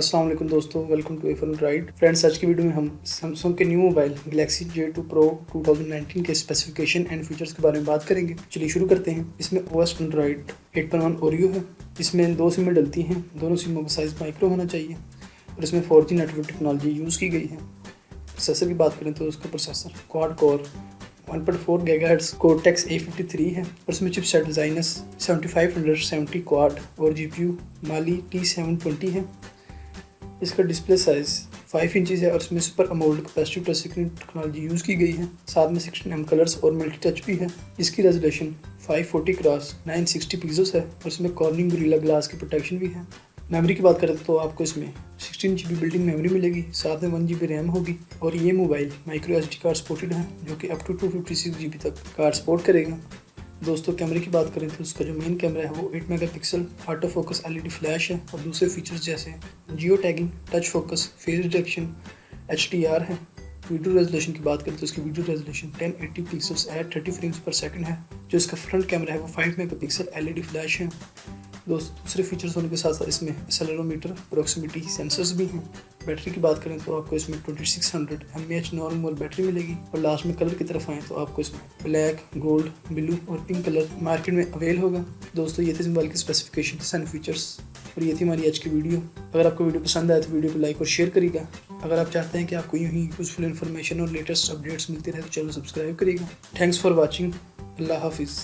अस्सलाम वालेकुम दोस्तों, वेलकम टू एफन राइड फ्रेंड्स। आज की वीडियो में हम सैमसंग के new mobile Galaxy J2 Pro 2019 के स्पेसिफिकेशन एंड फीचर्स के बारे में बात करेंगे। चलिए शुरू करते हैं। इसमें OS एंड्रॉइड 8.1 ओरियो है। इसमें 2 सिमें डलती हैं, दोनों सिमों का साइज़ माइक्रो होना चाहिए और इसमें 4G नेटवर्क टेक्नोलॉजी यूज़ की गई है। प्रोसेसर की बात करें तो उसका processor quad core 1.4 GHz cortex A53 है और इसमें चिपसेट डिज़ाइनस 7570 क्वाड और GPU माली T720 है। इसका डिस्प्ले साइज़ 5 इंचज़ है और इसमें super AMOLED capacitive touch screen technology use की गई है। साथ में 16mm कलर्स और मल्टी टच भी है। इसकी रेजोल्यूशन 540x960 पिक्सेल्स है और इसमें कॉर्निंग गोरिल्ला ग्लास की प्रोटेक्शन भी है। मेमोरी की बात करें तो आपको इसमें 16GB बिल्डिंग मेमोरी मिलेगी, साथ में 1GB रैम होगी और ये मोबाइल MICROSD कार्ड सपोर्टेड है जो कि अप टू 256GB तक कार्ड सपोर्ट करेगा। दोस्तों कैमरे की बात करें तो उसका जो मेन कैमरा है वो 8 megapixel auto focus LED flash है और दूसरे फीचर्स जैसे GEO-TAGGIंग, touch focus, face detection, HDR है। वीडियो रेजोल्यूशन की बात करें तो उसकी video resolution 1080 pixels at 30 frames per second है। जो इसका फ्रंट कैमरा है वो 5 मेगापिक्सल LED फ्लैश है। दूसरे फीचर्स होने के साथ साथ इसमें एक्सेलेरोमीटर, प्रॉक्सिमिटी सेंसर्स भी हैं। बैटरी की बात करें तो आपको इसमें 2600 mAh नॉर्मल बैटरी मिलेगी और लास्ट में कलर की तरफ आएँ तो आपको इसमें ब्लैक, गोल्ड, ब्लू और पिंक कलर मार्केट में अवेल होगा। दोस्तों ये थे मोबाइल के स्पेसिफिकेशन एंड फीचर्स और ये थी हमारी आज की वीडियो। अगर आपको वीडियो पसंद आए तो वीडियो को लाइक और शेयर करिएगा। अगर आप चाहते हैं कि आपको यूँ ही यूजफुल इन्फॉर्मेशन और लेटेस्ट अपडेट्स मिलती रहे तो चैनल सब्सक्राइब करिएगा। Thanks for watching. अल्लाह हाफिज़।